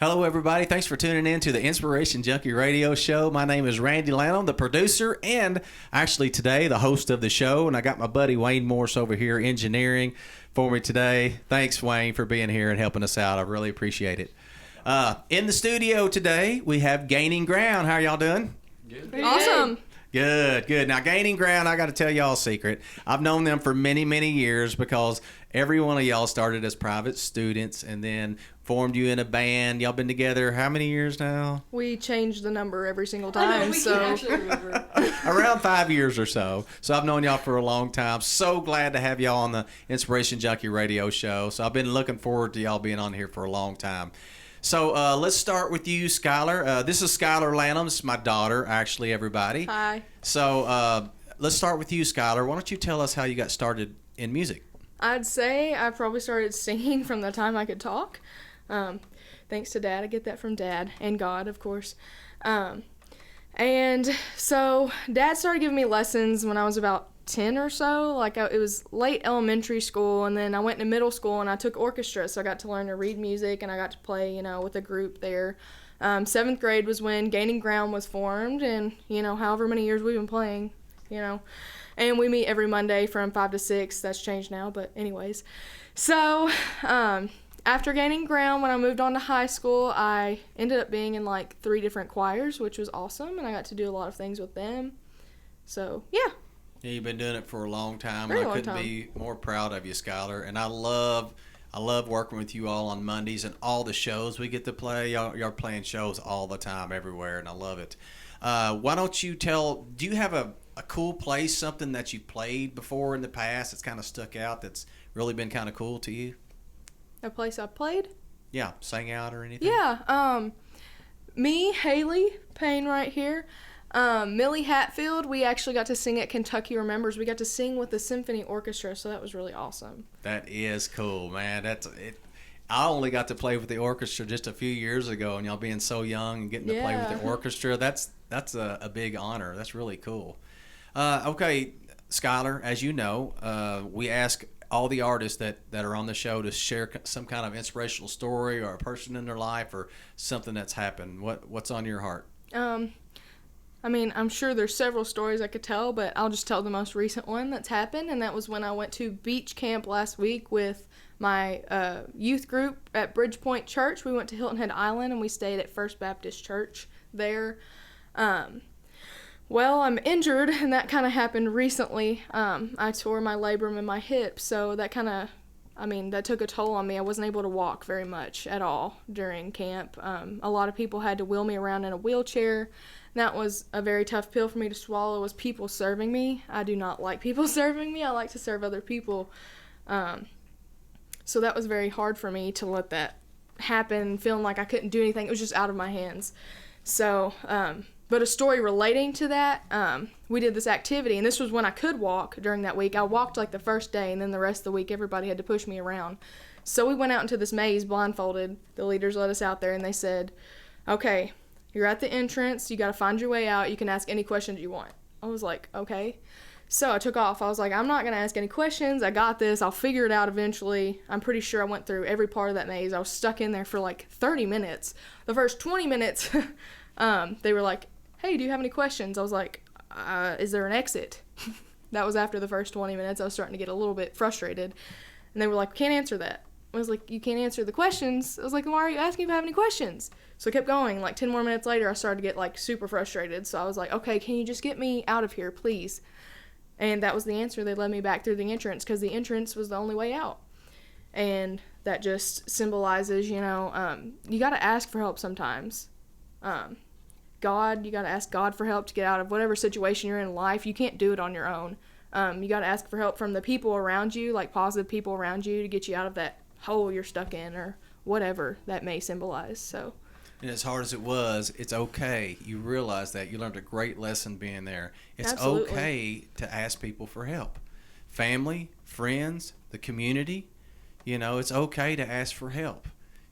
Hello, everybody. Thanks for tuning in to the Inspiration Junkie Radio Show. My name is Randy Lanham, the producer, and actually today the host of the show. And I got my buddy Wayne Morse over here engineering for me today. Thanks, Wayne, for being here and helping us out. I really appreciate it. In the studio today, we have Gaining Ground. How are y'all doing? Good. Awesome. Good. Now, Gaining Ground, I got to tell y'all a secret. I've known them for many, many years because every one of y'all started as private students and then formed you in a band. Y'all been together how many years now? We change the number every single I know, time, we so can actually remember. Around 5 years or so. So I've known y'all for a long time. So glad to have y'all on the Inspiration Junkie Radio Show. So I've been looking forward to y'all being on here for a long time. So let's start with you, Skylar. This is Skylar Lanham. This is my daughter, actually, everybody. hi. So let's start with you, Skylar. Why don't you tell us how you got started in music? I'd say I probably started singing from the time I could talk. Thanks to Dad. I get that from Dad and God, of course. And so Dad started giving me lessons when I was about 10 or so. It was late elementary school, and then I went to middle school and I took orchestra, so I got to learn to read music and I got to play, with a group there. 7th grade was when Gaining Ground was formed, and, however many years we've been playing, And we meet every Monday from 5 to 6. That's changed now, but anyways. So, after Gaining Ground, when I moved on to high school, I ended up being in 3 different choirs, which was awesome, and I got to do a lot of things with them. So, yeah. Yeah, you've been doing it for a long time. Very and I long couldn't time. be more proud of you, Skylar. And I love working with you all on Mondays and all the shows we get to play. Y'all are playing shows all the time, everywhere, and I love it. Why don't you do you have a cool place, something that you played before in the past that's kind of stuck out that's really been kind of cool to you? A place I played? Yeah, sang out or anything? Yeah, me, Haley Payne right here, Millie Hatfield, we actually got to sing at Kentucky Remembers. We got to sing with the symphony orchestra, so that was really awesome. That is cool, man. That's it. I only got to play with the orchestra just a few years ago, and y'all being so young and getting to play with the orchestra, that's a big honor. That's really cool. Okay, Skylar, as you know, we ask all the artists that are on the show to share some kind of inspirational story or a person in their life or something that's happened. What's on your heart? I'm sure there's several stories I could tell, but I'll just tell the most recent one that's happened, and that was when I went to beach camp last week with my youth group at Bridgepoint Church. We went to Hilton Head Island, and we stayed at First Baptist Church there. Well, I'm injured, and that kind of happened recently. I tore my labrum in my hip, so that that took a toll on me. I wasn't able to walk very much at all during camp. A lot of people had to wheel me around in a wheelchair. That was a very tough pill for me to swallow, was people serving me. I do not like people serving me. I like to serve other people. So that was very hard for me to let that happen, feeling like I couldn't do anything. It was just out of my hands. So, but a story relating to that, we did this activity, and this was when I could walk during that week. I walked the first day, and then the rest of the week everybody had to push me around. So we went out into this maze blindfolded. The leaders let us out there, and they said, okay, you're at the entrance, you got to find your way out, you can ask any questions you want. I was like, okay. So I took off. I was like, I'm not going to ask any questions, I got this, I'll figure it out eventually. I'm pretty sure I went through every part of that maze. I was stuck in there for 30 minutes. The first 20 minutes, they were like, hey, do you have any questions? I was like, is there an exit? That was after the first 20 minutes. I was starting to get a little bit frustrated. And they were like, can't answer that. I was like, you can't answer the questions? I was like, why are you asking if I have any questions? So I kept going. 10 more minutes later, I started to get super frustrated. So I was like, okay, can you just get me out of here, please? And that was the answer. They led me back through the entrance because the entrance was the only way out. And that just symbolizes, you got to ask for help sometimes. You got to ask God for help to get out of whatever situation you're in life. You can't do it on your own. You got to ask for help from the people around you, positive people around you, to get you out of that hole you're stuck in or whatever that may symbolize. So. And as hard as it was, it's okay. You realize that. You learned a great lesson being there. It's Absolutely. okay to ask people for help. Family, friends, the community, it's okay to ask for help,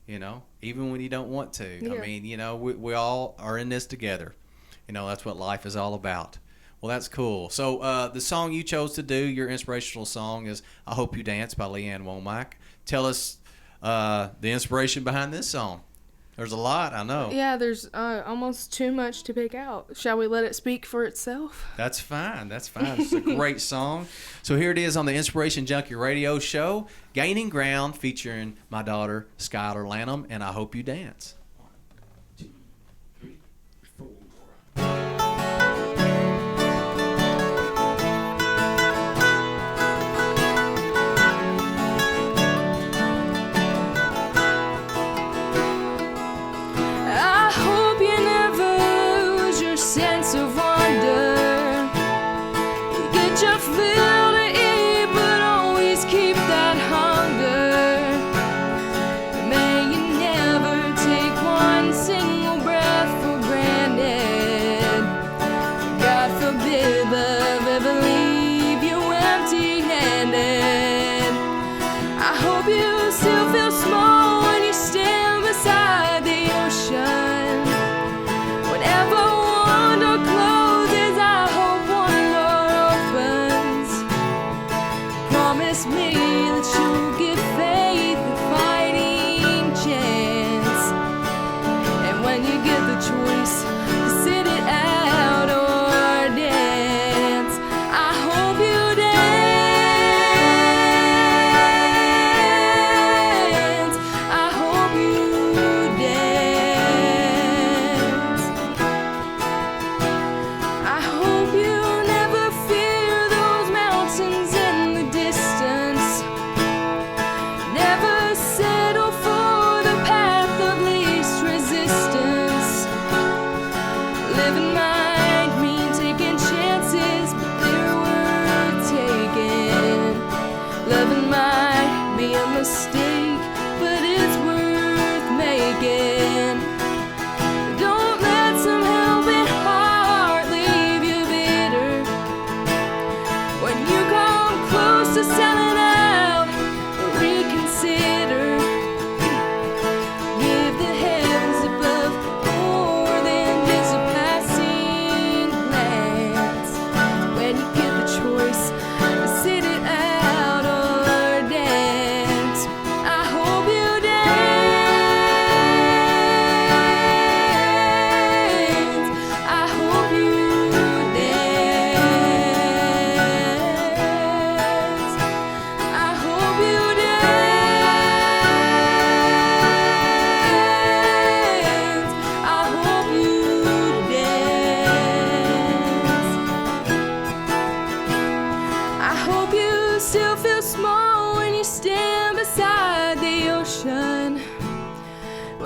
even when you don't want to. Yeah. We all are in this together. That's what life is all about. Well, that's cool. So the song you chose to do, your inspirational song, is I Hope You Dance by Womack. Tell us the inspiration behind this song. There's a lot, I know. Yeah, there's almost too much to pick out. Shall we let it speak for itself? That's fine. That's fine. It's a great song. So here it is on the Inspiration Junkie Radio Show, Gaining Ground, featuring my daughter, Skylar Lanham, and I Hope You Dance. 1, 2, 3, 4.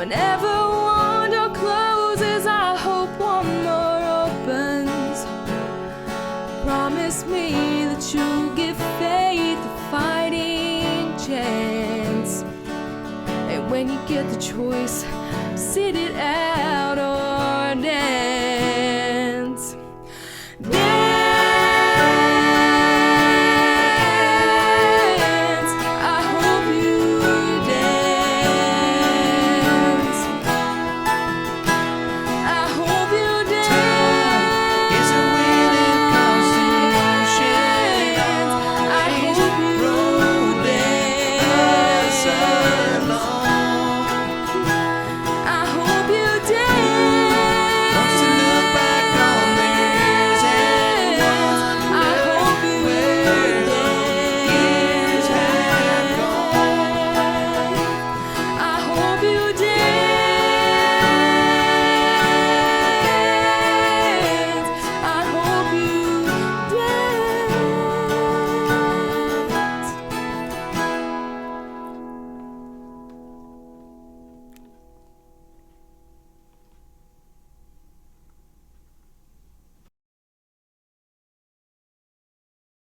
Whenever one door closes, I hope one more opens. Promise me that you'll give faith a fighting chance. And when you get the choice, sit it out.